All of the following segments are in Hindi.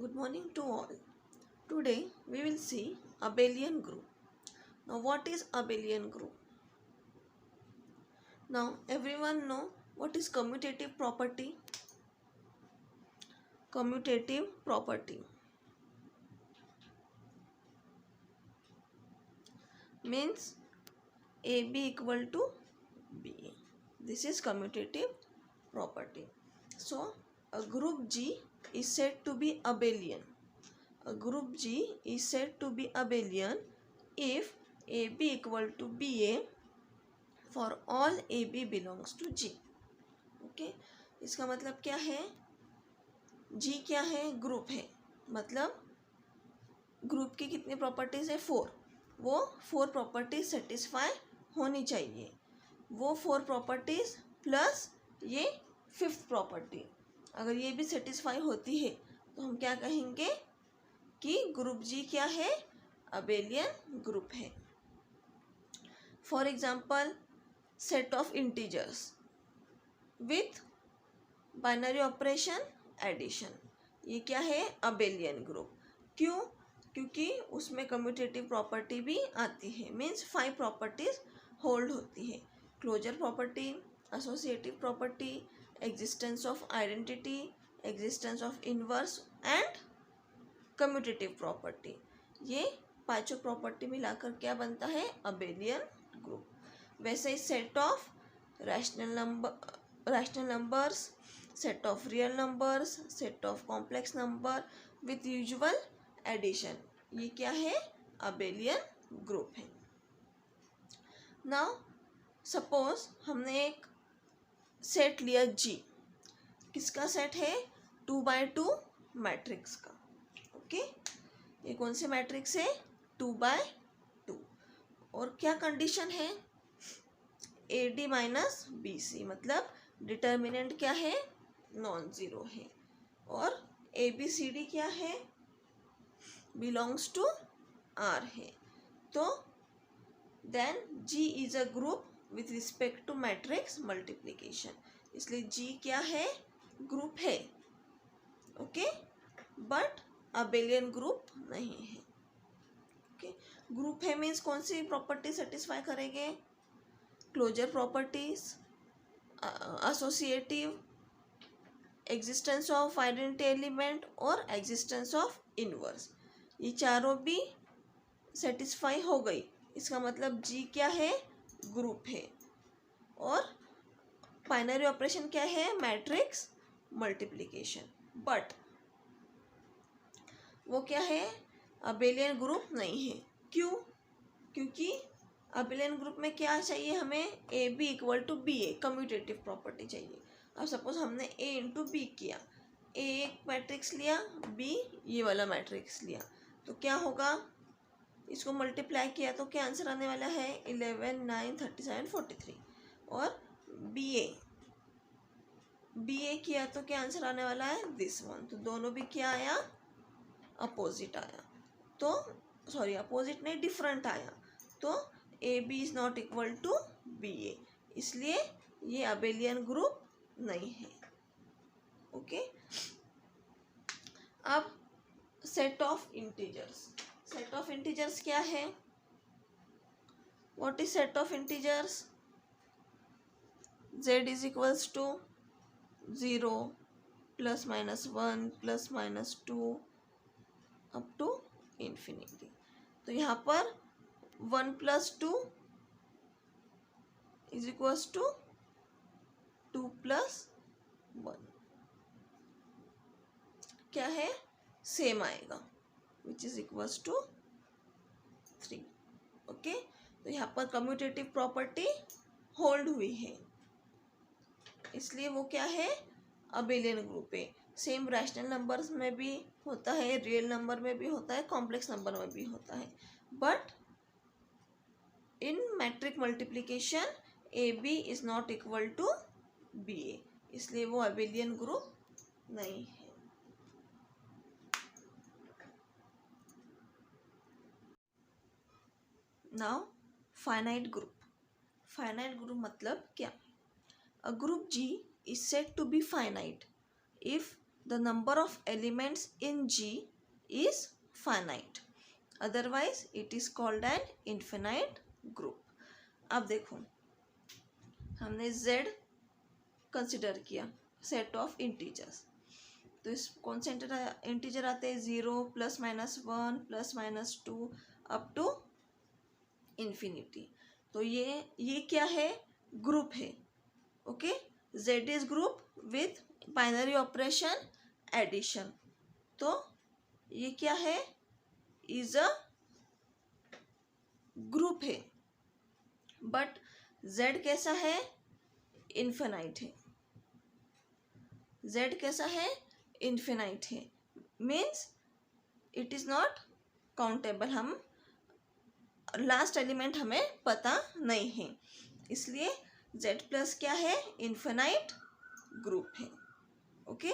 Good morning to all. Today we will see abelian group. Now what is abelian group? Now everyone know what is commutative property? Commutative property means AB equal to BA. This is commutative property. So a group G is said to be abelian. A group G is said to be abelian if AB equal to BA for all AB belongs to G. Okay इसका मतलब क्या है? G क्या है? ग्रुप है, मतलब ग्रुप की कितनी प्रॉपर्टीज है? 4. वो 4 प्रॉपर्टीज सेटिस्फाई होनी चाहिए. वो 4 प्रॉपर्टीज प्लस ये 5th प्रॉपर्टी, अगर ये भी सेटिस्फाई होती है तो हम क्या कहेंगे कि ग्रुप जी क्या है? अबेलियन ग्रुप है. For example set of integers with binary operation addition, ये क्या है? Abelian group. क्यों? क्योंकि उसमें कम्यूटेटिव प्रॉपर्टी भी आती है. मीन्स 5 प्रॉपर्टीज होल्ड होती है. Closure property, associative property, existence of identity, existence of inverse and commutative property. ये पांचों प्रॉपर्टी मिलाकर क्या बनता है? Abelian group. वैसे ही set of rational numbers, set of real numbers, set of complex number with usual addition, ये क्या है? अबेलियन ग्रुप है. नाउ सपोज हमने एक सेट लिया G. किसका सेट है? 2x2 मैट्रिक्स का. ओके ये कौन से मैट्रिक्स है? 2x2. और क्या कंडीशन है? AD माइनस BC, मतलब डिटर्मिनेंट क्या है? नॉन ज़ीरो है. और ABCD क्या है? बिलोंग्स टू R है. तो then G is a group with respect to matrix multiplication. इसलिए G क्या है? ग्रुप है. ओके बट अबेलियन ग्रुप नहीं है. ओके ग्रुप है मीन्स कौन सी प्रॉपर्टी सेटिस्फाई करेंगे? Closure properties, associative, existence of identity element और एग्जिस्टेंस ऑफ इनवर्स, ये चारों भी सेटिस्फाई हो गई. इसका मतलब G क्या है? ग्रुप है. और बाइनरी ऑपरेशन क्या है? Matrix multiplication. बट वो क्या है? अबेलियन ग्रुप नहीं है. क्यों? क्योंकि अबेलियन ग्रुप में क्या चाहिए हमें? AB equal to BA, commutative property चाहिए. अब सपोज हमने A इंटू B किया, A एक मैट्रिक्स लिया, B ये वाला मैट्रिक्स लिया, तो क्या होगा? इसको मल्टीप्लाई किया तो क्या आंसर आने वाला है? 11, 9, 37, 43. और BA किया तो क्या आंसर आने वाला है? This one. तो दोनों भी क्या आया? अपोजिट आया. तो सॉरी अपोजिट नहीं, डिफरेंट आया. तो AB is not equal to BA, इसलिए ये अबेलियन ग्रुप नहीं है. ओके अब set of integers. Set of integers क्या है? What is set of integers? Z is equals to 0 plus minus 1 plus minus 2 up to infinity. तो यहाँ पर 1 plus 2 is equals to 2 plus 1, क्या है? सेम आएगा, which is equals to 3. Okay तो यहाँ पर कम्यूटेटिव प्रॉपर्टी होल्ड हुई है, इसलिए वो क्या है? अबेलियन ग्रुप है. सेम रैशनल नंबर्स में भी होता है, रियल नंबर में भी होता है, कॉम्प्लेक्स नंबर में भी होता है. But in matrix multiplication AB is not equal to BA, इसलिए वो अबेलियन ग्रुप नहीं है. Now finite group. Finite group मतलब क्या? A group G is said to be finite if the number of elements in G is finite, otherwise it is called an infinite group. अब देखो, हमने Z कंसिडर किया सेट ऑफ इंटीजर्स, तो इस कौन से इंटीजर आते हैं, 0 +-1 +-2 अप टू इन्फिनिटी। तो ये क्या है, ग्रुप है। Okay, Z is group with binary operation addition. तो ये क्या है, इज अ ग्रुप है। बट Z कैसा है, इन्फिनाइट है। Z कैसा है, इन्फिनाइट है, means it is not countable. हम लास्ट एलिमेंट हमें पता नहीं है, इसलिए Z प्लस क्या है, इन्फिनाइट ग्रुप है। ओके,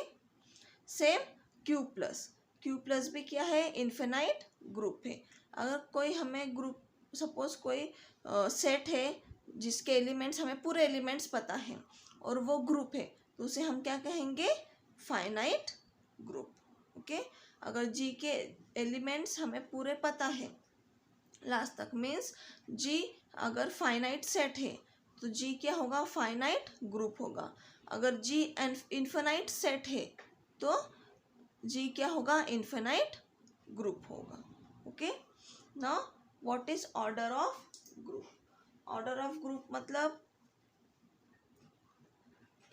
सेम Q प्लस भी क्या है, इन्फिनाइट ग्रुप है। अगर कोई हमें ग्रुप, सपोज कोई सेट है जिसके एलिमेंट्स, हमें पूरे एलिमेंट्स पता है और वो ग्रुप है, तो उसे हम क्या कहेंगे, फाइनाइट ग्रुप। ओके, अगर G के एलिमेंट्स हमें पूरे पता है लास्ट तक, मीन्स G अगर फाइनाइट सेट है तो G क्या होगा, फाइनाइट ग्रुप होगा। अगर G इन्फिनाइट सेट है तो G क्या होगा, इन्फिनाइट ग्रुप होगा। Okay, now what is order of group. Order of group मतलब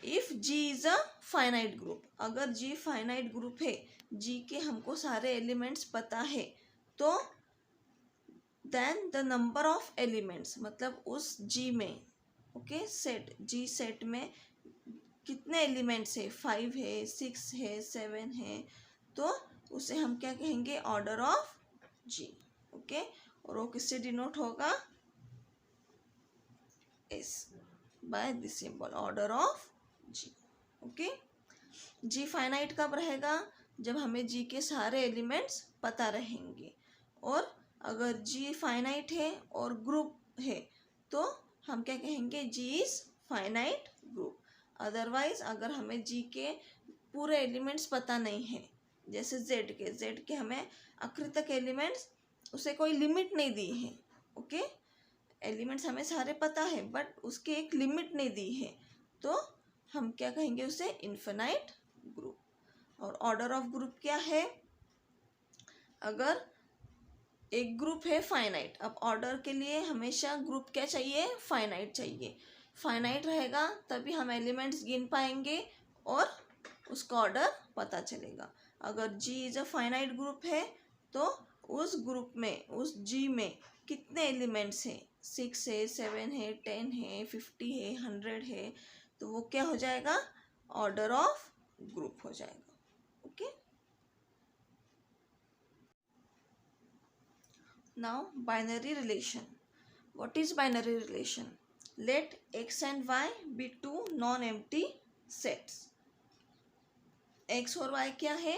if G is a finite group, अगर G फाइनाइट ग्रुप है, G के हमको सारे एलिमेंट्स पता है, तो then the number of elements, मतलब उस G में, ओके, सेट G सेट में कितने एलिमेंट्स है, 5 है, 6 है, 7 है, तो उसे हम क्या कहेंगे, ऑर्डर ऑफ G। ओके, और वो किससे डिनोट होगा, S, by this symbol, order of G। Okay, G finite कब रहेगा, जब हमें G के सारे एलिमेंट्स पता रहेंगे। और अगर G फाइनाइट है और ग्रुप है तो हम क्या कहेंगे, G is finite group. Otherwise अगर हमें G के पूरे एलिमेंट्स पता नहीं है, जैसे Z के हमें आखिर तक एलिमेंट्स, उसे कोई लिमिट नहीं दी है। ओके, एलिमेंट्स हमें सारे पता है बट उसके एक लिमिट नहीं दी है, तो हम क्या कहेंगे, उसे इन्फिनाइट ग्रुप। और ऑर्डर ऑफ ग्रुप क्या है, अगर एक ग्रुप है फाइनाइट, अब ऑर्डर के लिए हमेशा ग्रुप क्या चाहिए, फाइनाइट चाहिए। फाइनाइट रहेगा तभी हम एलिमेंट्स गिन पाएंगे और उसका ऑर्डर पता चलेगा। अगर G is a finite group है तो उस ग्रुप में, उस G में कितने एलिमेंट्स हैं, 6 है, 7 है, 10 है, 50 है, 100 है, तो वो क्या हो जाएगा, ऑर्डर ऑफ ग्रुप हो जाएगा। Okay, now binary relation. What is binary relation, let X and Y be two non-empty sets। X और Y क्या है,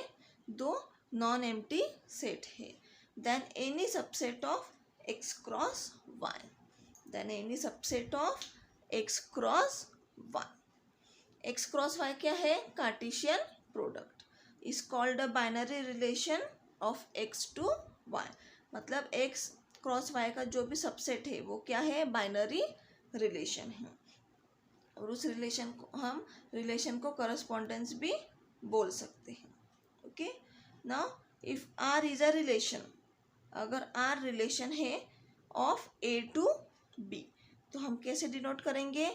दो नॉन एम्प्टी सेट है। Then any subset of X cross Y, then any subset of X cross Y। X cross Y क्या है, Cartesian product, is called a binary relation of X to Y। मतलब X क्रॉस Y का जो भी सबसेट है वो क्या है, बाइनरी रिलेशन है। और उस रिलेशन को करस्पॉन्डेंस भी बोल सकते हैं। Okay, now if R is a relation, अगर R रिलेशन है ऑफ A to B, तो हम कैसे डिनोट करेंगे,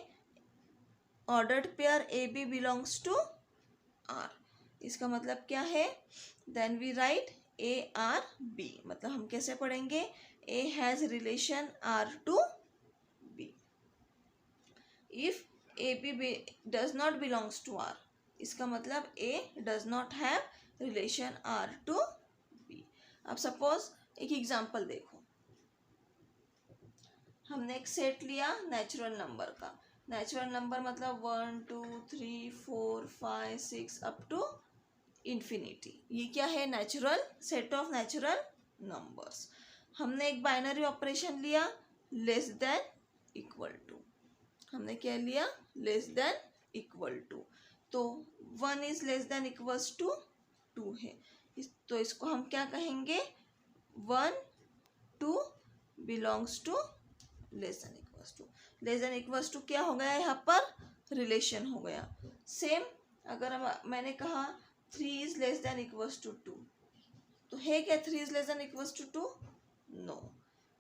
ordered pair AB belongs to R। इसका मतलब क्या है, देन वी राइट ARB, मतलब हम कैसे पढ़ेंगे, A has relation R to B। If AB does not belongs to R, इसका मतलब A does not have relation R to B। अब सपोज एक एग्जांपल देखो, हमने एक सेट लिया नेचुरल नंबर का। नेचुरल नंबर मतलब 1 2 3 4 5 6 अप टू इन्फिनिटी, ये क्या है, natural set of natural numbers. हमने एक बाइनरी ऑपरेशन लिया, लेस देन इक्वल टू, हमने क्या लिया, लेस देन इक्वल टू, तो 1 is less than equals to 2 है। तो इसको हम क्या कहेंगे, 1 2 belongs to less than equals to. Less than equals to क्या हो गया यहाँ पर, रिलेशन हो गया। सेम अगर मैंने कहा 3 is less than equals to 2, तो है क्या 3 is less than equals to 2? No,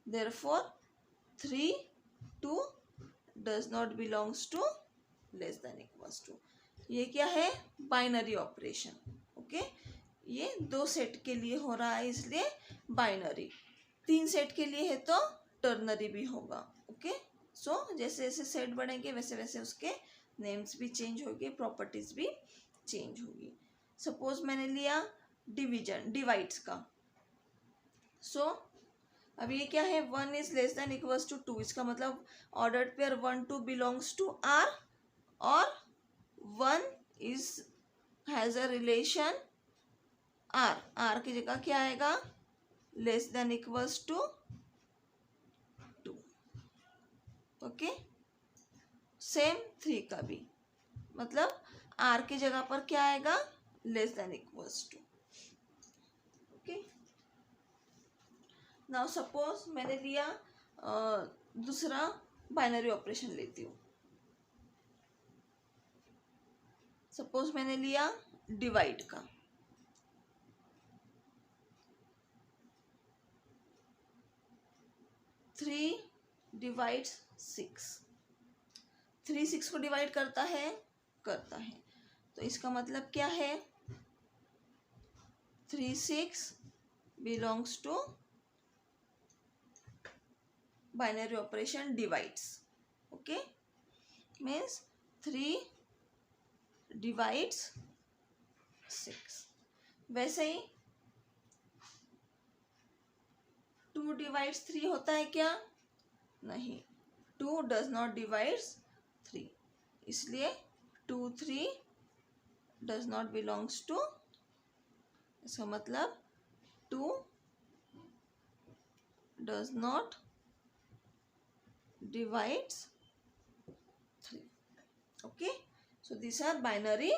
therefore 3 2 does not belongs to less than equals to. ये क्या है, बाइनरी ऑपरेशन। ओके, ये 2 सेट के लिए हो रहा है इसलिए बाइनरी, 3 सेट के लिए है तो टर्नरी भी होगा। ओके, सो जैसे जैसे सेट बढ़ेंगे वैसे वैसे उसके नेम्स भी चेंज होंगे, प्रॉपर्टीज भी चेंज होगी। सपोज मैंने लिया डिवीजन, डिवाइड्स का। सो अब ये क्या है, 1 is less than equals to 2, इसका मतलब ordered pair 1 2 belongs to R और 1 is has a relation R। R की जगह क्या आएगा, less than equals to 2। Okay, same 3 का भी, मतलब R की जगह पर क्या आएगा, less than equals to. Okay, now suppose मैंने लिया दूसरा बाइनरी ऑपरेशन लेती हूँ। सपोज मैंने लिया डिवाइड का। थ्री डिवाइड्स 6, 3 6 को डिवाइड करता है, तो इसका मतलब क्या है, 3 6 belongs to binary operation divides. Okay, means 3 divides 6। वैसे ही 2 डिवाइड्स 3 होता है क्या, नहीं, 2 डज नॉट डिवाइड्स 3, इसलिए 2 3 डज नॉट बिलोंग्स टू, इसका मतलब 2 does not divides 3। Okay, so this are binary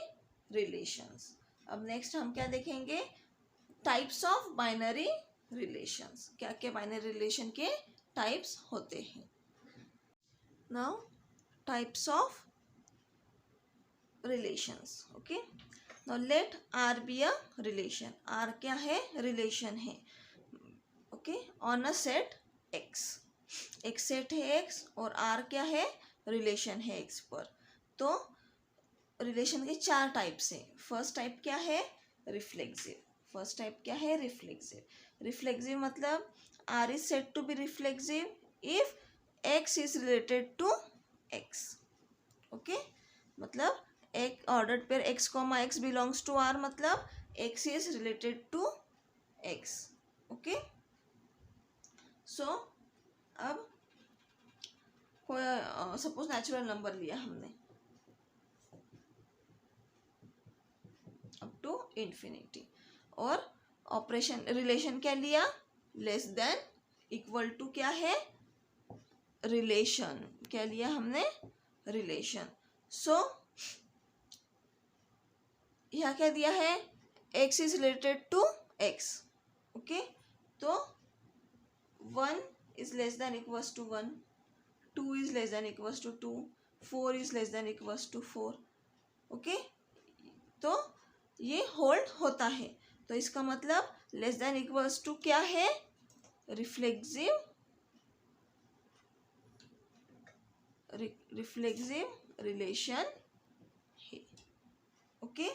relations. अब नेक्स्ट हम क्या देखेंगे, टाइप्स ऑफ बाइनरी रिलेशंस, क्या क्या बाइनरी रिलेशन के टाइप्स होते हैं। Now types of relations. Okay, now let R be a relation. R क्या है, रिलेशन है। Okay, on a set X, एक सेट है X और R क्या है, रिलेशन है X पर। तो रिलेशन के 4 टाइप्स हैं। फर्स्ट टाइप क्या है, रिफ्लेक्सिव। फर्स्ट टाइप क्या है, रिफ्लेक्सिव। रिफ्लेक्सिव मतलब R is set to be reflexive if X is related to X। Okay, मतलब एक ordered pair X comma X belongs to R, मतलब X is related to X। Okay, so अब कोई सपोज नेचुरल नंबर लिया हमने अप टू इन्फिनिटी, और ऑपरेशन रिलेशन क्या लिया, लेस देन इक्वल टू क्या है, रिलेशन। क्या लिया हमने, रिलेशन। सो यहाँ क्या दिया है, x is related to x। Okay, तो 1 is less than equals to 1, 2 is less than equals to 2, 4 is less than equals to 4। Okay, तो ये होल्ड होता है, तो इसका मतलब लेस देन इक्वल्स टू क्या है, रिफ्लेक्सिव, रिफ्लेक्सिव रिलेशन है। Okay,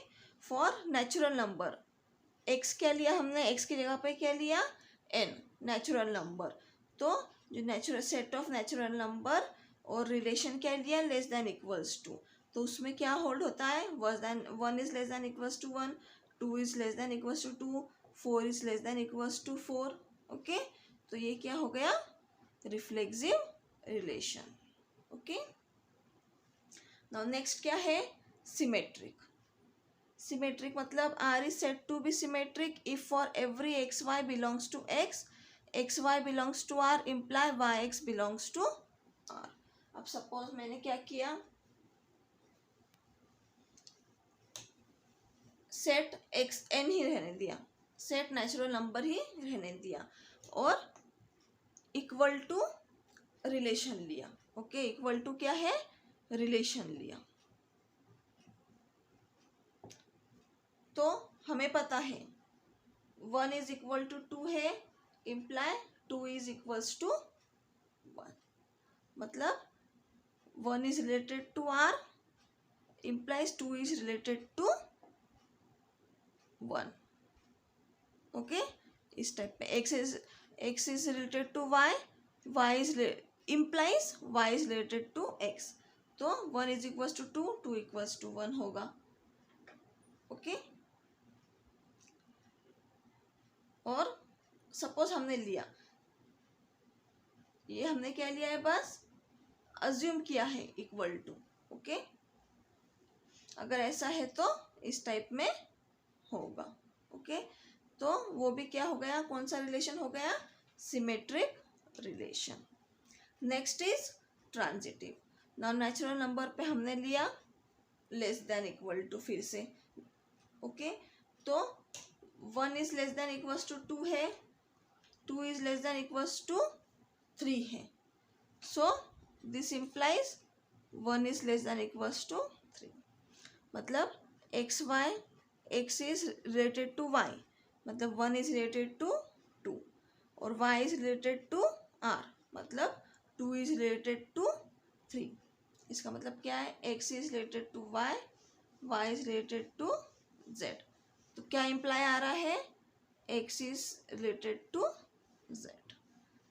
for natural number x क्या लिया हमने, x की जगह पे क्या लिया, n, नेचुरल नंबर। तो जो natural set of natural number और रिलेशन क्या लिया, लेस देन इक्वल्स टू, तो उसमें क्या होल्ड होता है, 1 is less than equals to 1, 2 is less than equals to 2, 4 is less than equals to 4। Okay, तो ये क्या हो गया, reflexive relation. Okay, now next क्या है, सिमेट्रिक। सिमेट्रिक मतलब R is said to be symmetric if for every xy belongs to x, xy belongs to R imply yx belongs to R। अब सपोज मैंने क्या किया, सेट एक्स एन ही रहने दिया, सेट नेचुरल नंबर ही रहने दिया और इक्वल टू रिलेशन लिया। ओके, इक्वल टू क्या है, रिलेशन लिया। तो हमें पता है 1 इज इक्वल टू 2 है, इम्प्लाई 2 इज इक्वल्स टू 1, मतलब 1 is related to r implies 2 is related to 1। ओके, इस टाइप में x is related to y, y is implies y is related to x, तो 1 is equals to 2, 2 equals to 1 होगा। ओके, और सपोज हमने लिया, ये हमने क्या लिया है, बस अज्यूम किया है इक्वल टू। ओके, अगर ऐसा है तो इस टाइप में होगा। ओके, तो वो भी क्या हो गया, कौन सा रिलेशन हो गया, symmetric relation. Next is transitive. Now natural number पे हमने लिया लेस देन इक्वल टू, फिर से ओके, तो 1 is less than equals to 2 है, 2 is less than equals to 3 है, so this implies 1 is less than equals to 3, मतलब x y, x is related to y, मतलब 1 इज रिलेटेड टू 2 और y is related to r, मतलब 2 इज रिलेटेड टू 3। इसका मतलब क्या है, x is related to y, y is related to z, तो क्या इम्प्लाई आ रहा है, x is related to z,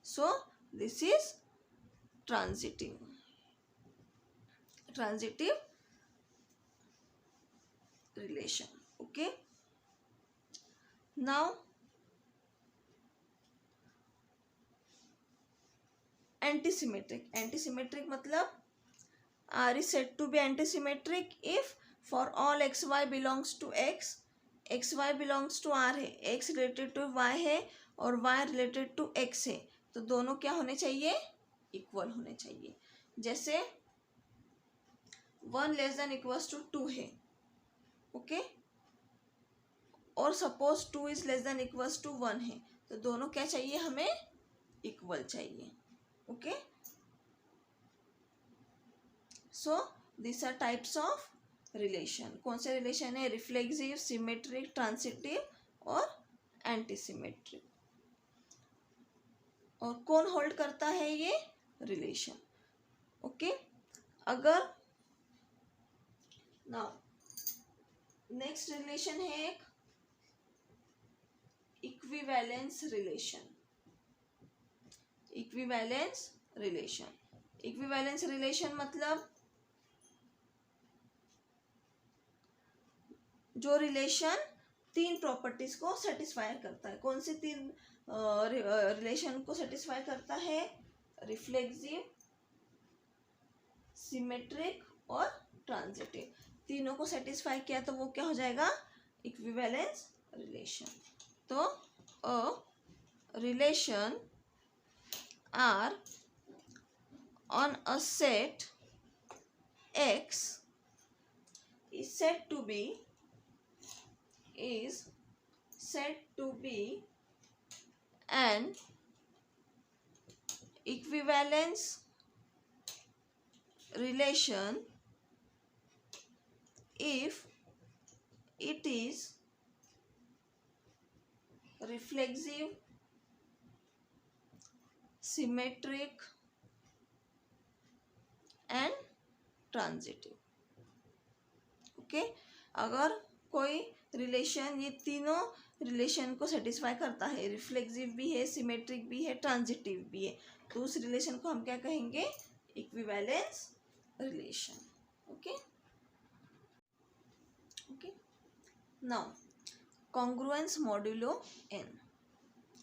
so this is transitive relation। okay, now antisymmetric मतलब r is said to be antisymmetric if for all xy belongs to x, xy belongs to r है, x related to y है और y related to x है, तो दोनों क्या होने चाहिए, इक्वल होने चाहिए। जैसे 1 लेस देन इक्वल्स टू 2 है, ओके, और suppose 2 is less than equals to 1 है, तो दोनों क्या चाहिए, हमें इक्वल चाहिए। Okay, so this are types of relation. कौन से रिलेशन है, रिफ्लेक्सिव, सिमेट्रिक, ट्रांजिटिव और एंटीसिमेट्रिक। और कौन होल्ड करता है ये रिलेशन। ओके, अगर नाउ नेक्स्ट रिलेशन है एक इक्विवेलेंस रिलेशन। इक्विवेलेंस रिलेशन मतलब जो रिलेशन 3 प्रॉपर्टीज को सेटिस्फाई करता है। कौन सी 3 रिलेशन को सेटिस्फाई करता है, रिफ्लेक्सिव, सिमेट्रिक और ट्रांजिटिव, तीनों को सेटिस्फाई किया तो वो क्या हो जाएगा, इक्विवेलेंस रिलेशन। तो a relation R on a set x is said to be an equivalence relation if it is reflexive, symmetric and transitive। Okay, अगर कोई रिलेशन ये तीनों रिलेशन को सेटिस्फाई करता है, रिफ्लेक्सिव भी है, सिमेट्रिक भी है, ट्रांजिटिव भी है, तो उस रिलेशन को हम क्या कहेंगे, equivalence relation. Okay, now congruence modulo n।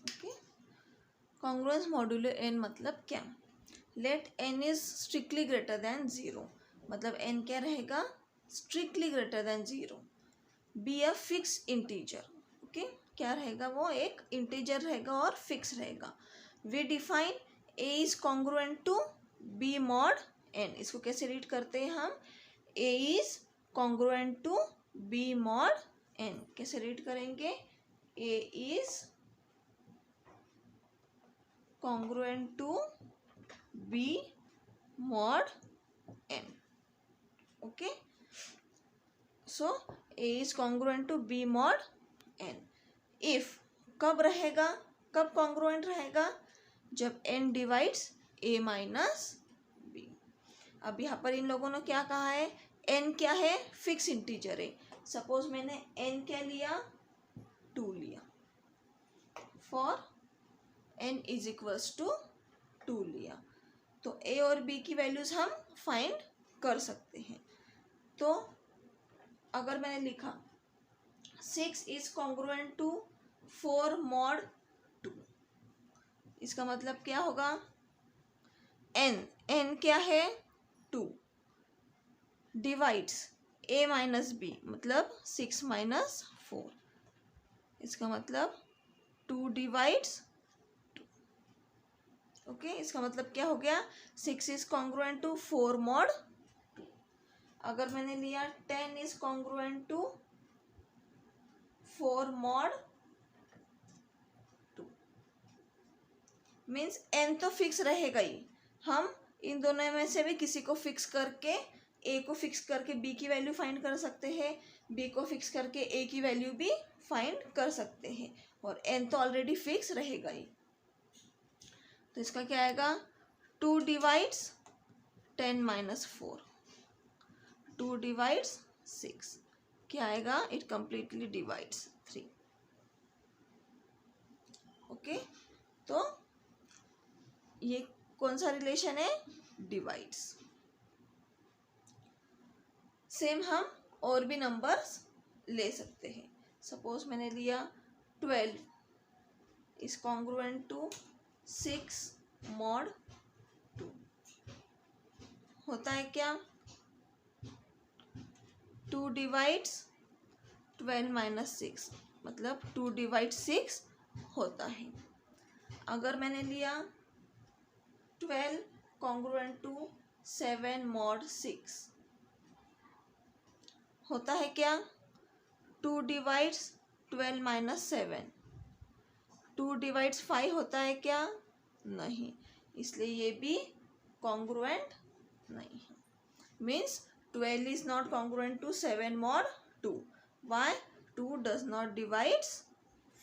Okay, congruence modulo n मतलब क्या, let n is strictly greater than 0, मतलब n क्या रहेगा, strictly greater than 0, be a fix integer. Okay, क्या रहेगा, वो एक इंटीजर रहेगा और फिक्स रहेगा। We define a is congruent to b mod n। इसको कैसे रीड करते हैं हम, a is congruent to b mod n कैसे रीड करेंगे? a is congruent to b mod n. okay, so a is congruent to b mod n if कब रहेगा, कब कॉन्ग्रुएंट रहेगा? जब n divides a minus b. अब यहाँ पर इन लोगों ने क्या कहा है? n क्या है? फिक्स इंटीजर है. सपोज मैंने n क्या लिया? 2 लिया. For n is equals to 2 लिया. तो a और b की वैल्यूज हम फाइंड कर सकते हैं. तो अगर मैंने लिखा 6 इज कॉन्ग्रुएंट टू 4 मॉड 2, इसका मतलब क्या होगा? n क्या है? 2 डिवाइड्स a माइनस b, मतलब 6 माइनस 4. इसका मतलब 2 डिवाइड्स 2. ओके, इसका मतलब क्या हो गया? 6 इज कॉन्ग्रुएंट टू 4 मॉड 2. अगर मैंने लिया 10 is congruent to 4 mod 2, means n तो फिक्स रहेगा ही. हम इन दोनों में से भी किसी को फिक्स करके, a को फिक्स करके b की वैल्यू फाइंड कर सकते हैं, b को फिक्स करके a की वैल्यू भी फाइंड कर सकते हैं, और n तो ऑलरेडी फिक्स रहेगा ही. तो इसका क्या आएगा? 2 डिवाइड्स 10 माइनस 4, 2 डिवाइड्स 6, क्या आएगा? It completely divides 3. ओके, तो ये कौन सा रिलेशन है? डिवाइड्स. सेम हम और भी नंबर्स ले सकते हैं. सपोज मैंने लिया 12 इज कॉन्ग्रुएंट टू 6 मॉड 2. होता है क्या? 2 डिवाइड्स 12 माइनस 6, मतलब 2 डिवाइड्स 6 होता है. अगर मैंने लिया 12 कॉन्ग्रुएंट टू 7 मॉड 6, होता है क्या? 2 डिवाइड्स 12 माइनस 7. 2 डिवाइड्स 5 होता है क्या? नहीं. इसलिए ये भी कॉन्ग्रुएंट नहीं है. Means 12 is not congruent to 7 mod 2. Why? 2 does not divides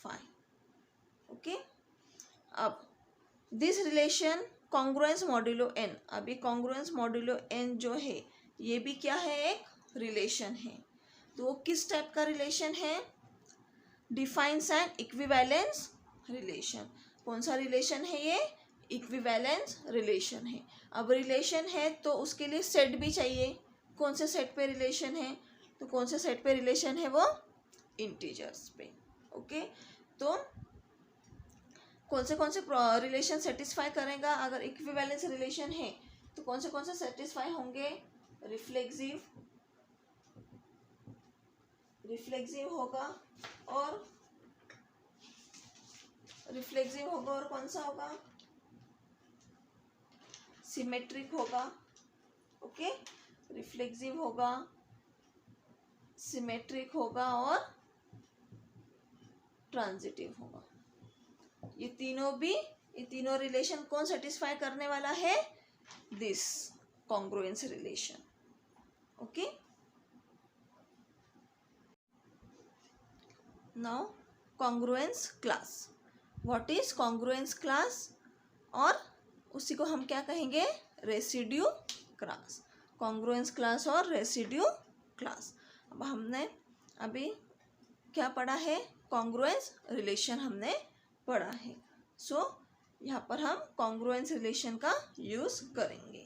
5. Okay, अब this relation congruence modulo n. अभी कॉन्ग्रुएंस मॉड्यूलो n जो है ये भी क्या है? एक रिलेशन है. तो वो किस टाइप का रिलेशन है? Defines N equivalence relation. कौन सा रिलेशन है ये? इक्विवेलेंस रिलेशन है. अब रिलेशन है तो उसके लिए सेट भी चाहिए. कौन से सेट पे रिलेशन है? तो कौन से सेट पे रिलेशन है? वो इंटीजर्स पे. ओके, तो कौन से रिलेशन सेटिस्फाई करेगा? अगर इक्विवेलेंस रिलेशन है तो कौन से सेटिस्फाई होंगे? रिफ्लेक्सिव होगा, और कौन सा होगा? सिमेट्रिक होगा. ओके, रिफ्लेक्सिव होगा, सिमेट्रिक होगा और ट्रांजिटिव होगा. ये तीनों रिलेशन कौन सेटिस्फाई करने वाला है? This congruence relation. Okay, now congruence class. What is congruence class? और उसी को हम क्या कहेंगे? Residue class. कॉन्ग्रुएंस क्लास और रेसिड्यू क्लास. अब हमने अभी क्या पढ़ा है? कॉन्ग्रुएंस रिलेशन हमने पढ़ा है. सो यहाँ पर हम कॉन्ग्रुएंस रिलेशन का यूज करेंगे.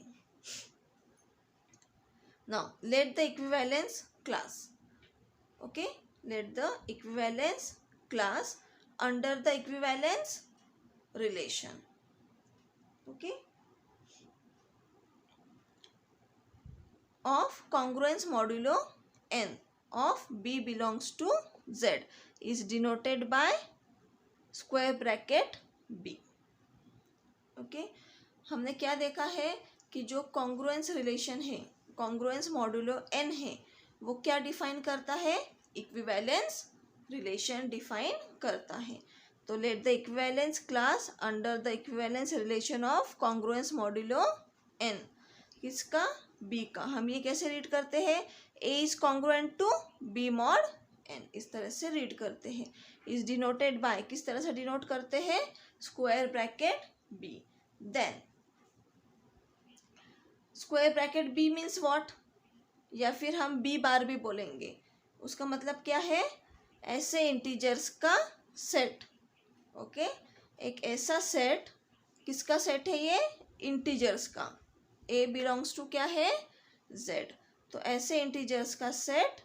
Now let the equivalence class. Okay, let the equivalence class under the equivalence relation. Okay, of congruence modulo n of b belongs to z is denoted by square bracket b. Okay, हमने क्या देखा है कि जो कॉन्ग्रुएंस रिलेशन है, कॉन्ग्रुएंस मॉड्यूलो n है, वो क्या डिफाइन करता है? इक्विवेलेंस रिलेशन डिफाइन करता है। तो let the equivalence class under the equivalence relation of congruence modulo n. किसका? बी का। हम ये कैसे रीड करते हैं? A is congruent to b mod n, इस तरह से रीड करते हैं। इज डिनोटेड बाय, किस तरह से डिनोट करते हैं? Square bracket b. Then square bracket b means what? या फिर हम बी बार भी बोलेंगे। उसका मतलब क्या है? ऐसे इंटीजर्स का सेट। ओके, एक ऐसा सेट, किसका सेट है ये? इंटीजर्स का। ए बिलोंग्स टू क्या है? जेड। तो ऐसे इंटीजर्स का सेट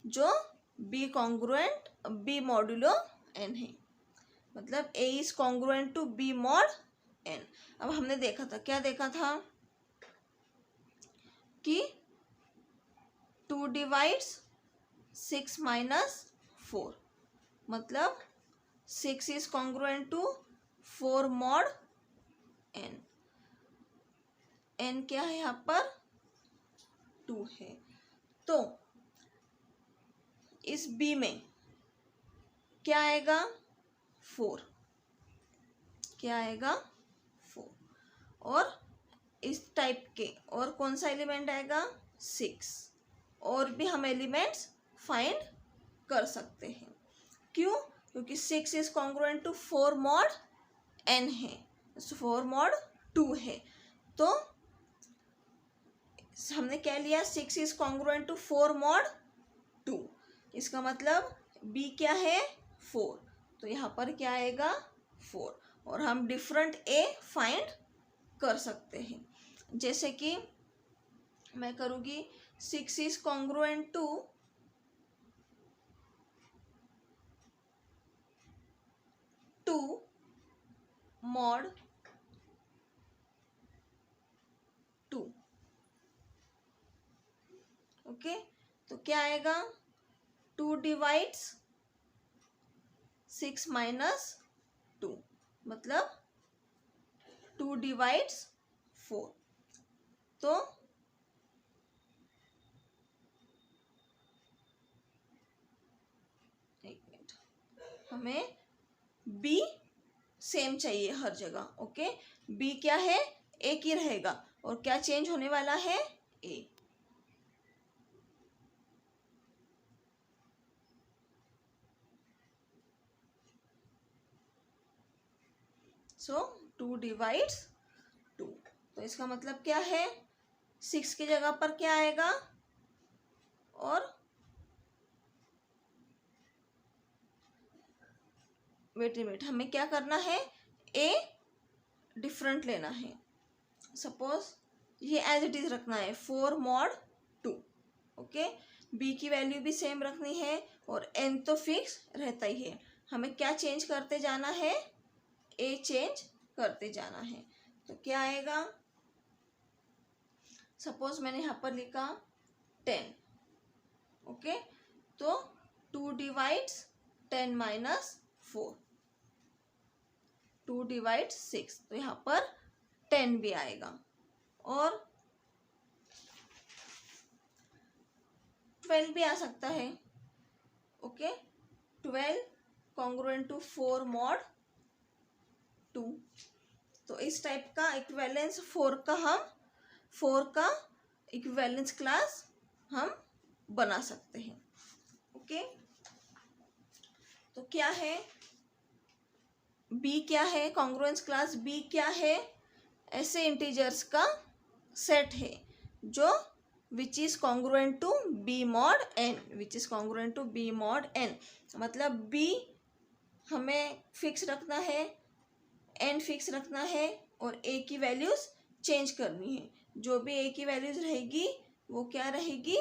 जो b congruent b modulo n है। मतलब a is congruent to b mod n. अब हमने देखा था, क्या देखा था? कि 2 डिवाइड्स 6 माइनस 4, मतलब 6 is congruent to 4 mod n. N क्या है यहाँ पर? 2 है। तो इस बी में क्या आएगा? 4। क्या आएगा? 4। और इस टाइप के और कौन सा एलिमेंट आएगा? 6। और भी हम एलिमेंट्स फाइंड कर सकते हैं। क्यों? क्योंकि 6 is congruent to 4 mod n है, 4 मॉड 2 है। तो हमने क्या लिया? 6 इज कॉन्ग्रुएंट टू 4 मॉड 2। इसका मतलब बी क्या है? 4। तो यहाँ पर क्या आएगा? 4। और हम डिफरेंट ए फाइंड कर सकते हैं। जैसे कि मैं करूँगी 6 is congruent to 2 mod 2। Okay, तो क्या आएगा? 2 डिवाइड्स 6 माइनस 2, मतलब 2 डिवाइड्स 4। तो एक मिनट, हमें बी सेम चाहिए हर जगह। ओके, बी क्या है? एक ही रहेगा। और क्या चेंज होने वाला है? ए। सो 2 डिवाइड्स 2। तो इसका मतलब क्या है? 6 की जगह पर क्या आएगा? और वेट हमें क्या करना है? ए डिफरेंट लेना है। सपोज ये एज इट इज रखना है 4 मॉड 2। ओके, बी की वैल्यू भी सेम रखनी है और एन तो फिक्स रहता ही है। हमें क्या चेंज करते जाना है? ए चेंज करते जाना है। तो क्या आएगा? सपोज मैंने यहाँ पर लिखा 10। ओके, तो 2 डिवाइड्स 10 माइनस 4, 2 डिवाइड्स 6, तो यहाँ पर 10 भी आएगा। और 12 भी आ सकता है। Okay, 12 congruent to 4 mod 2। तो इस टाइप का इक्विवेलेंस 4 का इक्विवेलेंस क्लास हम बना सकते हैं। ओके, तो क्या है? बी क्या है? कॉन्ग्रुएंस क्लास बी क्या है? ऐसे इंटीजर्स का सेट है जो which is congruent to b mod n, which is congruent to b mod n. मतलब बी हमें फिक्स रखना है, एन फिक्स रखना है और ए की वैल्यूज चेंज करनी है। जो भी ए की वैल्यूज रहेगी वो क्या रहेगी?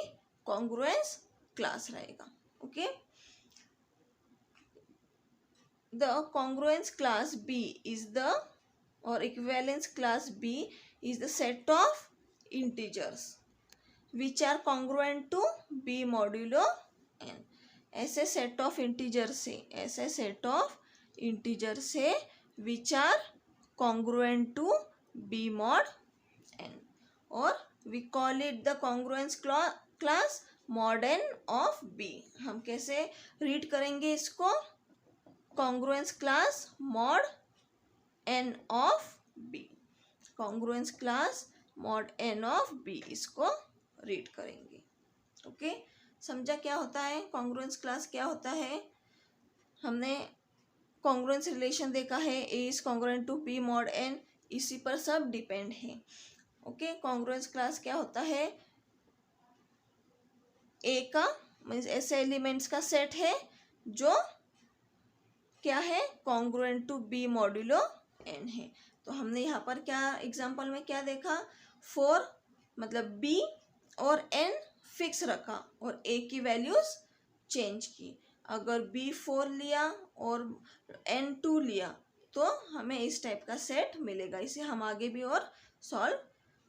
कॉन्ग्रुएंस क्लास रहेगा। Okay, the congruence class B is the, or equivalence class B is the set of integers which are congruent to B modulo n। ऐसे set of integers से, ऐसे set of integers से which are congruent to B mod n, और we call it the congruence class mod n of b। हम कैसे रीड करेंगे इसको? Congruence class mod n of b, congruence class mod n of b, इसको रीड करेंगे। ओके, समझा क्या होता है कॉन्ग्रुएंस क्लास क्या होता है? हमने कॉन्ग्रुएंस रिलेशन देखा है, a is congruent to b mod n, इसी पर सब डिपेंड है। ओके, कॉन्ग्रुएंस क्लास क्या होता है? ए का मीन्स ऐसे एलिमेंट्स का सेट है जो क्या है? Congruent to b modulo n है। तो हमने यहाँ पर क्या एग्जांपल में क्या देखा? 4 मतलब b और n फिक्स रखा और a की वैल्यूज चेंज की। अगर b 4 लिया और n 2 लिया तो हमें इस टाइप का सेट मिलेगा। इसे हम आगे भी और सॉल्व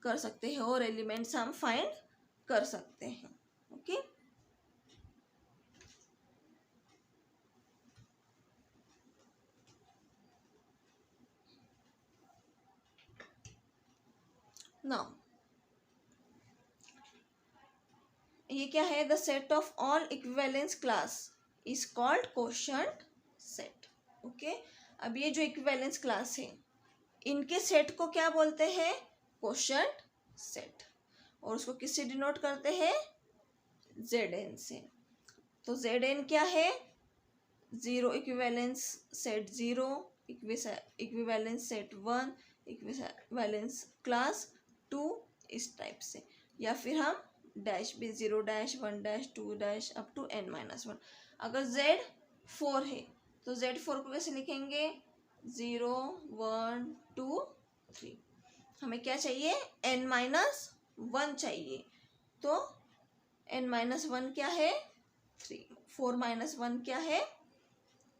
कर सकते हैं और एलिमेंट्स हम फाइंड कर सकते हैं। ओके, नाउ ये क्या है? The set of all equivalence class is called quotient set. Okay, अब ये जो इक्विवेलेंस क्लास है इनके सेट को क्या बोलते हैं? Quotient set. और उसको किससे डिनोट करते हैं? Zn से। तो Zn क्या है? Zero equivalence set 0, equivalence set 1, equivalence class 2, इस टाइप से। या फिर हम डैश भी 0 dash 1 dash 2 dash up to n-1। अगर Z 4 है तो Z4 को कैसे लिखेंगे? 0 1 2 3। हमें क्या चाहिए? n-1 चाहिए। तो n-1 क्या है? 3। 4 - 1 क्या है?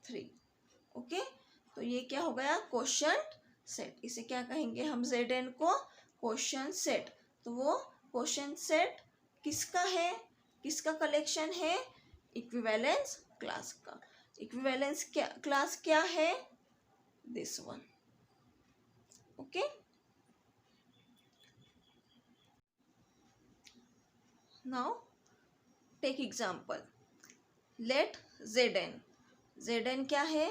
3। ओके, तो ये क्या हो गया? Quotient set. इसे क्या कहेंगे हम? Zn को कोशंट सेट। तो वो कोशंट सेट किसका है? किसका कलेक्शन है? इक्विवेलेंस क्लास का। इक्विवेलेंस क्या क्लास क्या है? This one. Okay, now take example. Let Zn क्या है?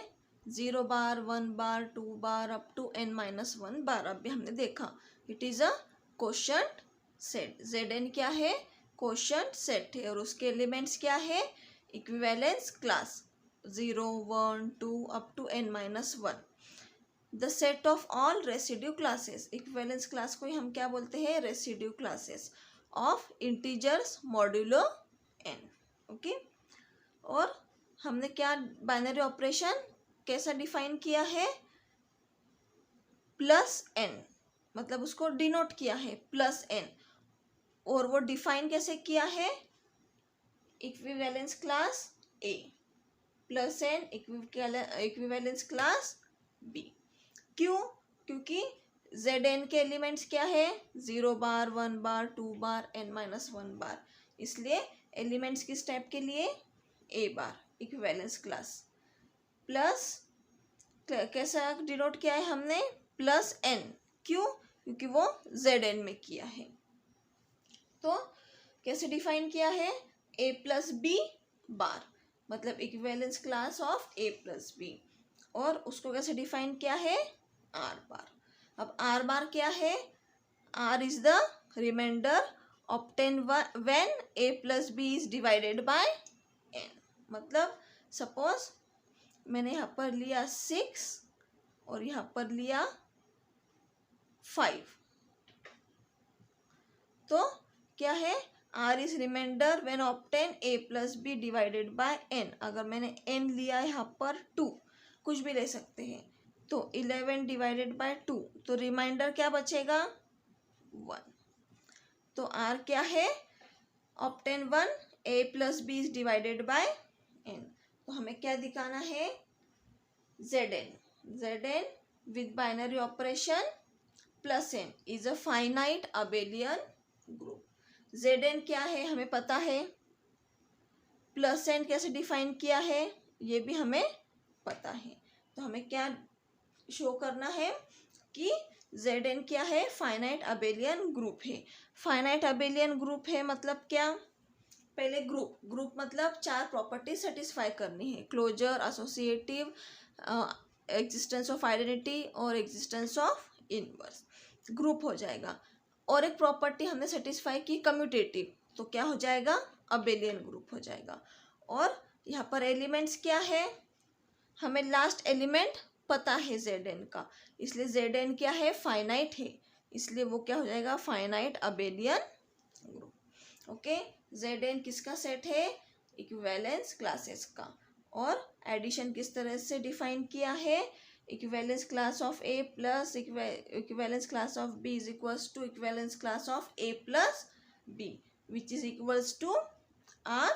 0 बार 1 बार 2 बार अप टू n-1 बार। अभी हमने देखा it is a quotient set. Zn क्या है? कोशंट सेट है और उसके एलिमेंट्स क्या है? Equivalence class 0 1 2 up to n-1। The set of all residue classes, equivalence class को हम क्या बोलते हैं? Residue classes of integers modulo n। Okay, और हमने क्या बाइनरी ऑपरेशन कैसा डिफाइन किया है? प्लस n, मतलब उसको डिनोट किया है प्लस n। और वो डिफाइन कैसे किया है? Equivalence class A plus n equivalence class B। क्यों? क्योंकि Zn के एलिमेंट्स क्या है? 0 बार 1 बार 2 बार n-1 बार। इसलिए एलिमेंट्स किस टाइप के लिए? A bar equivalence class. Plus कैसा डिनोट किया है हमने? Plus n। क्यों? क्योंकि वो Zn में किया है। तो कैसे डिफाइन किया है? A प्लस B बार, मतलब equivalence class of A plus B। और उसको कैसे डिफाइन किया है? R बार। अब R बार क्या है? R is the remainder obtain when A plus B is divided by n। मतलब सपोज मैंने यहाँ पर लिया 6 और यहाँ पर लिया 5, तो क्या है? R is remainder when obtain A plus B divided by n। अगर मैंने n लिया है यहाँ पर 2, कुछ भी ले सकते हैं, तो 11 डिवाइडेड बाय 2, तो रिमाइंडर क्या बचेगा? 1। तो R क्या है? Obtain 1 A plus B is divided by n। तो हमें क्या दिखाना है? Zn with binary operation plus n is a finite abelian group. Zn क्या है हमें पता है, प्लस n कैसे डिफाइन किया है ये भी हमें पता है। तो हमें क्या शो करना है कि Zn क्या है? फाइनाइट अबेलियन ग्रुप है। फाइनाइट अबेलियन ग्रुप है मतलब क्या? पहले ग्रुप मतलब 4 प्रॉपर्टी सेटिस्फाई करनी है, closure, associative, existence of identity और एग्जिस्टेंस ऑफ इनवर्स। ग्रुप हो जाएगा। और एक प्रॉपर्टी हमने सेटिस्फाई की कम्यूटेटिव, तो क्या हो जाएगा, अबेलियन ग्रुप हो जाएगा। और यहाँ पर एलिमेंट्स क्या है, हमें लास्ट एलिमेंट पता है Zn का, इसलिए Zn क्या है, फाइनाइट है, इसलिए वो क्या हो जाएगा, finite abelian group. Okay, Zn किसका सेट है, इक्विवेलेंस क्लासेस का। और एडिशन किस तरह से डिफाइन किया है, equivalence class of a plus equivalence class of b is equals to equivalence class of a plus b which is equals to r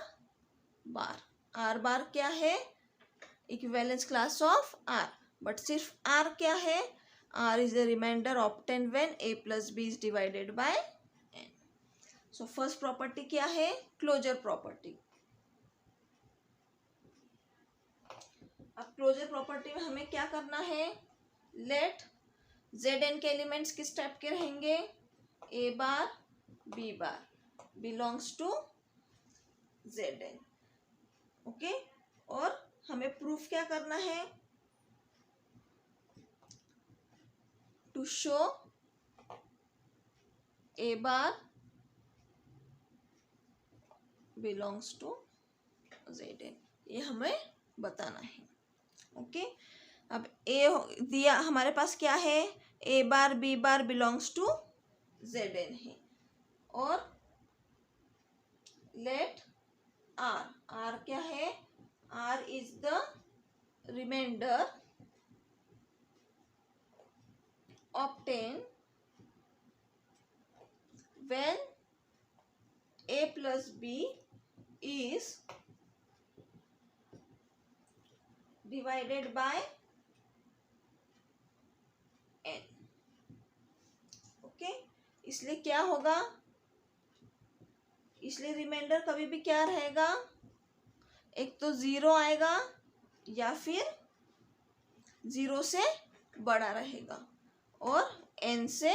bar. R bar क्या है, equivalence class of r, but सिर्फ आर क्या है, r is the remainder obtain when a plus b is divided by n. So first property क्या है, क्लोजर प्रॉपर्टी। अब क्लोजर प्रॉपर्टी में हमें क्या करना है, लेट Zn के एलिमेंट्स किस टाइप के रहेंगे, a bar b bar belongs to Zn। Okay, और हमें प्रूफ क्या करना है, to show a bar belongs to Zn, ये हमें बताना है। ओके, अब ए दिया हमारे पास क्या है, a bar b bar belongs to Zn है। और लेट आर, आर क्या है, r is the remainder obtain when a plus b is divided by n। Okay, इसलिए क्या होगा, इसलिए रिमाइंडर कभी भी क्या रहेगा, एक तो 0 आएगा या फिर 0 से बड़ा रहेगा और n से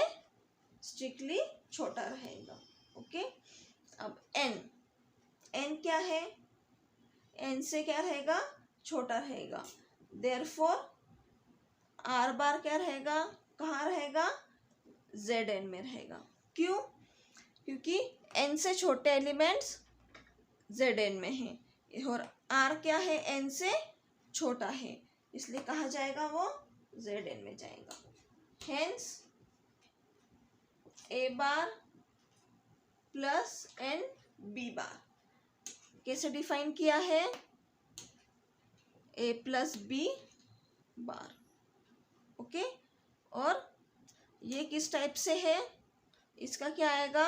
स्ट्रिक्टली छोटा रहेगा। ओके, अब n क्या है, n से क्या रहेगा, छोटा रहेगा, देयरफॉर आर बार क्या रहेगा, कहाँ रहेगा, Zn में रहेगा। क्यों, क्योंकि n से छोटे एलिमेंट्स Zn में हैं और r क्या है, n से छोटा है, इसलिए कहाँ जाएगा, वो Zn में जाएगा। Hence a bar plus n b bar कैसे डिफाइन किया है, a plus b bar. Okay, और ये किस टाइप से है, इसका क्या आएगा,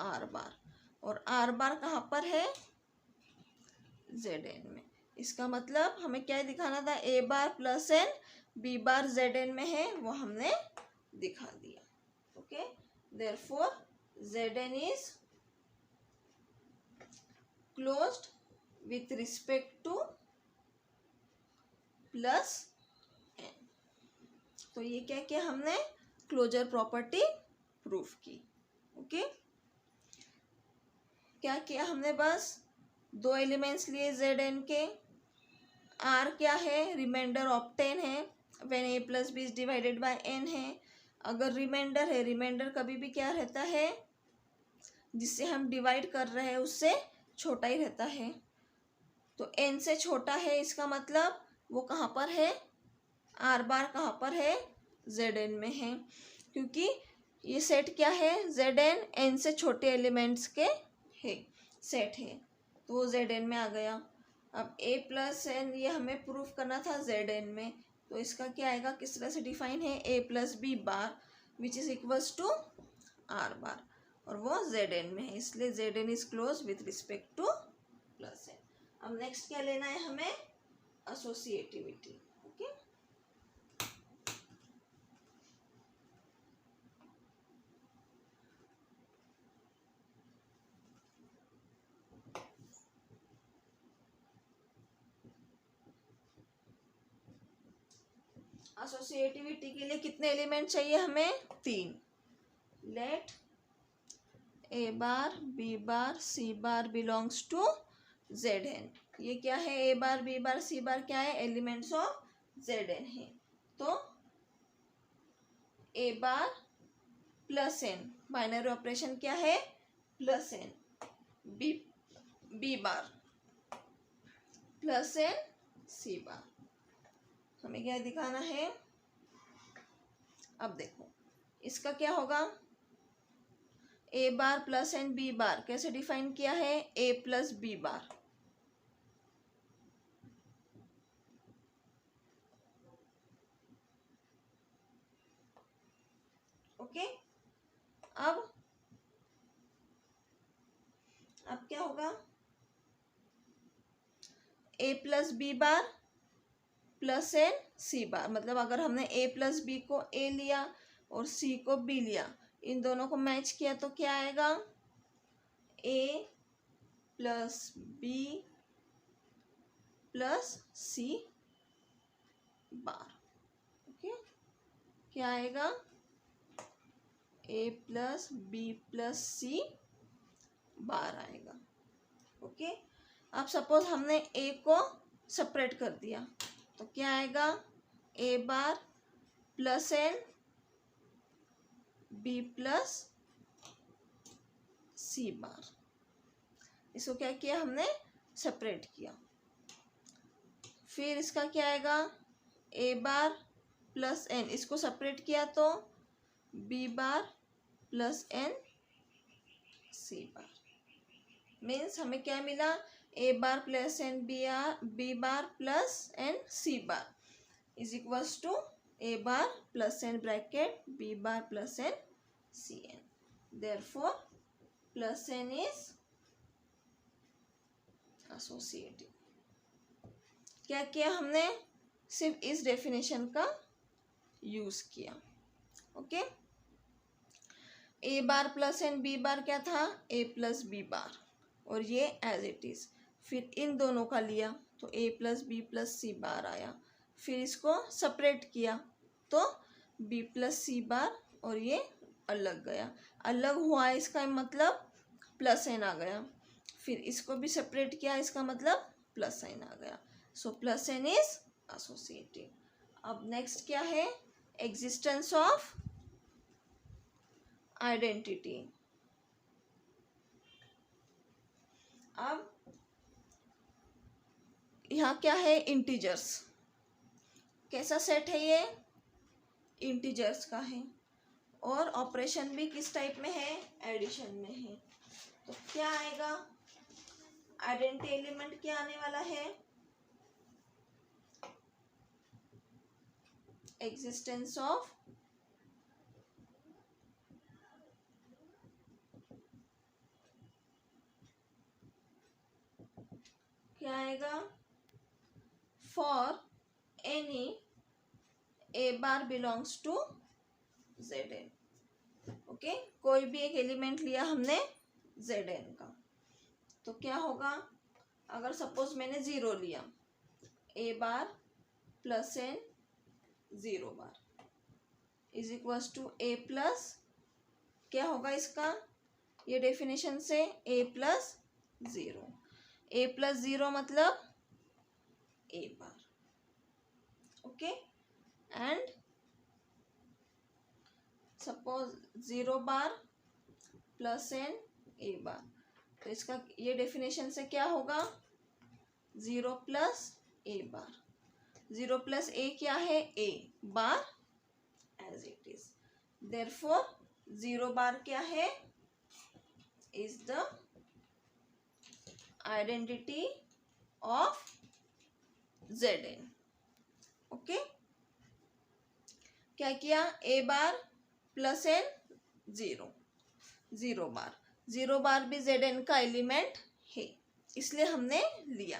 आर बार, और आर बार कहाँ पर है, Zn में। इसका मतलब हमें क्या दिखाना था, a bar plus n b bar Zn में है, वो हमने दिखा दिया। Okay, therefore Zn is closed with respect to plus n. तो ये क्या किया हमने, क्लोजर प्रॉपर्टी प्रूफ की। ओके, क्या किया हमने, बस 2 एलिमेंट्स लिए Zn के, R क्या है, रिमाइंडर ऑब्टेन है when a plus b is divided by n है। अगर रिमाइंडर है, रिमाइंडर कभी भी क्या रहता है, जिससे हम डिवाइड कर रहे हैं उससे छोटा ही रहता है, तो n से छोटा है, इसका मतलब वो कहाँ पर है, आर बार कहाँ पर है, Zn में है, क्योंकि ये सेट क्या है, Zn n से छोटे एलिमेंट्स के है सेट है, तो वो Zn में आ गया। अब a प्लस एन ये हमें प्रूफ करना था Zn में, तो इसका क्या आएगा, किस तरह से डिफाइन है, a plus b bar which is equals to r bar, और वो Zn में है, इसलिए Zn is close with respect to plus n. अब नेक्स्ट क्या लेना है हमें, एसोसिएटिविटी। ओके, एसोसिएटिविटी के लिए कितने एलिमेंट चाहिए हमें, 3। Let a bar b bar c bar belongs to z n. ये क्या है, a bar b bar c बार क्या है, एलिमेंट्स ऑफ जेड एन है। तो a bar plus n, binary operation क्या है, plus n, b bar plus n c bar. हमें क्या दिखाना है, अब देखो इसका क्या होगा, a bar plus n b bar कैसे डिफाइन किया है, a plus b bar. Okay, अब क्या होगा, a plus b bar plus n c bar. मतलब अगर हमने ए प्लस बी को ए लिया और सी को बी लिया, इन दोनों को मैच किया तो क्या आएगा, ए प्लस बी प्लस सी बार। ओके, क्या आएगा, ए प्लस बी प्लस सी बार आएगा। ओके, अब सपोज हमने ए को सेपरेट कर दिया तो क्या आएगा, a bar plus n B plus सी बार। इसको क्या किया हमने, सेपरेट किया। फिर इसका क्या आएगा, ए बार प्लस एन, इसको सेपरेट किया तो b bar plus n c bar. Means हमें क्या मिला, a bar plus n b bar plus n c bar is equals to a bar plus n bracket b bar plus n c n. Therefore plus n is associative. क्या किया हमने, सिर्फ इस डेफिनेशन का यूज किया। Okay, a bar plus n b bar क्या था, ए प्लस बी बार, और ये एज इट इज। फिर इन दोनों का लिया तो ए प्लस बी प्लस सी बार आया। फिर इसको सेपरेट किया तो बी प्लस सी बार, और ये अलग गया, अलग हुआ इसका मतलब प्लस एन आ गया। फिर इसको भी सेपरेट किया, इसका मतलब प्लस एन आ गया। So plus n is associative. अब नेक्स्ट क्या है, एग्जिस्टेंस ऑफ आइडेंटिटी। अब यहाँ क्या है, इंटीजर्स। कैसा सेट है ये, इंटीजर्स का है, और ऑपरेशन भी किस टाइप में है, एडिशन में है। तो क्या आएगा, आइडेंटिटी एलिमेंट क्या आने वाला है, एग्जिस्टेंस ऑफ क्या आएगा, for any a bar belongs to z n. Okay, कोई भी एक एलिमेंट लिया हमने जेड एन का, तो क्या होगा, अगर सपोज मैंने 0 लिया, a bar plus n 0 bar is equals to a plus, क्या होगा इसका, ये डेफिनेशन से ए प्लस 0, ए प्लस 0 मतलब a bar. Okay, and suppose 0 bar plus n a bar, तो इसका ये डेफिनेशन से क्या होगा, 0 plus A bar. 0 plus a क्या है, a bar as it is. Therefore 0 bar क्या है, is the identity of z n. Okay, क्या किया, ए बार प्लस एन 0 बार, 0 बार भी जेड एन का एलिमेंट है, इसलिए हमने लिया।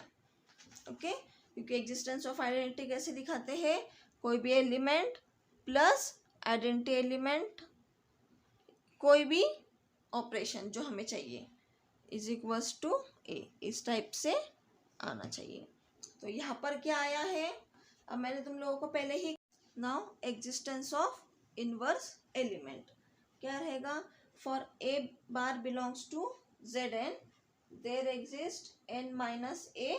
ओके, क्योंकि एग्जिस्टेंस ऑफ आइडेंटिटी कैसे दिखाते हैं, कोई भी एलिमेंट प्लस आइडेंटिटी एलिमेंट, कोई भी ऑपरेशन जो हमें चाहिए इज इक्वल्स टू ए, इस टाइप से आना चाहिए। तो यहाँ पर क्या आया है, अब मैंने तुम लोगों को पहले ही, now existence of inverse element क्या रहेगा, for a bar belongs to Zn, there exists n minus a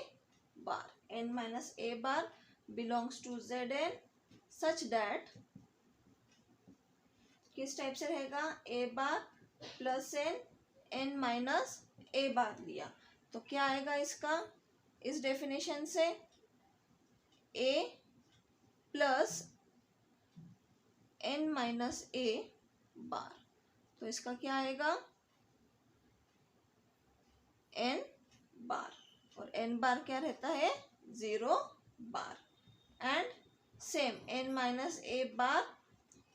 bar. n minus a bar belongs to Zn such that किस टाइप से रहेगा, a bar plus n minus a बार लिया तो क्या आएगा इसका, इस डेफिनेशन से a plus n minus a बार, तो इसका क्या आएगा n बार, और n बार क्या रहता है 0 bar, and same n minus a bar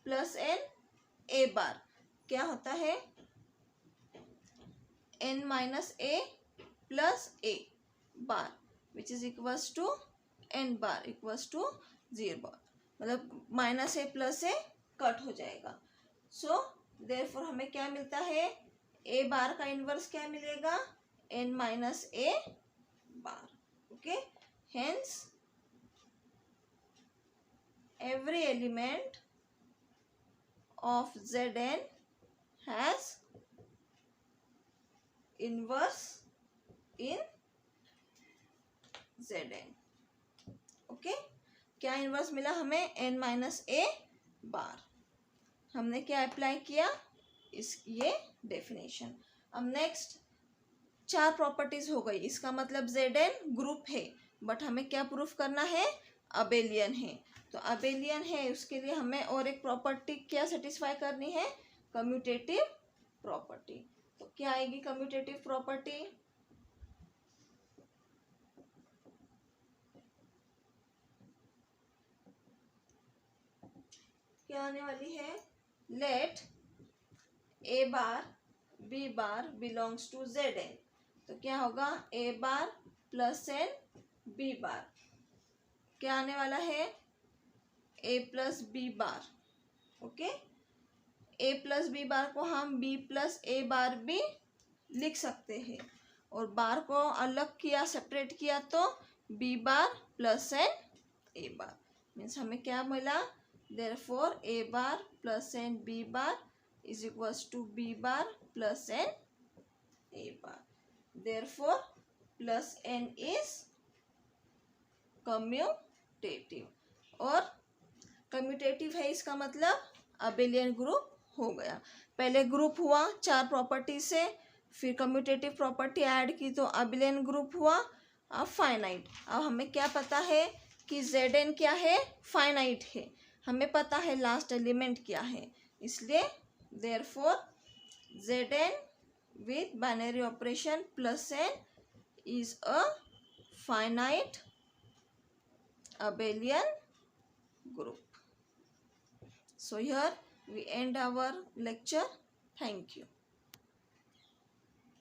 plus n a bar क्या होता है n minus a plus a bar which is equals to n bar equals to 0 bar, मतलब minus a plus a cut हो जाएगा. सो देयरफॉर हमें क्या मिलता है, a बार का इनवर्स क्या मिलेगा n minus a bar. Okay, hence every element of Zn has inverse in Zn. Okay, क्या इनवर्स मिला हमें n माइनस a बार. हमने क्या अप्लाई किया, इस ये डेफिनेशन. अब नेक्स्ट 4 प्रॉपर्टीज हो गई. इसका मतलब Zn ग्रुप है, बट हमें क्या प्रूफ करना है, अबेलियन है. तो अबेलियन है, उसके लिए हमें और एक प्रॉपर्टी क्या सेटिस्फाई करनी है, कम्यूटेटिव प्रॉपर्टी. तो क्या आएगी कम्यूटेटिव प्रॉपर्टी, क्या आने वाली है, let a bar b bar belongs to Zn. तो क्या होगा a bar plus n b bar, क्या आने वाला है a plus b bar. Okay, a plus b bar को हम b प्लस a बार भी लिख सकते हैं, और बार को अलग किया, सेपरेट किया तो b bar plus n a bar. Means हमें क्या मिला, therefore a bar plus n b bar is equals to b bar plus n a bar. Therefore plus n is commutative, और कम्यूटेटिव है इसका मतलब अबेलियन ग्रुप हो गया. पहले ग्रुप हुआ 4 प्रॉपर्टी से, फिर कम्यूटेटिव प्रॉपर्टी ऐड की तो अबेलियन ग्रुप हुआ. अब फाइनाइट. अब हमें क्या पता है कि Zn क्या है, फाइनाइट है. हमें पता है लास्ट एलिमेंट क्या है, इसलिए therefore Zn with binary operation plus n is a finite abelian group. So here we end our lecture. Thank you.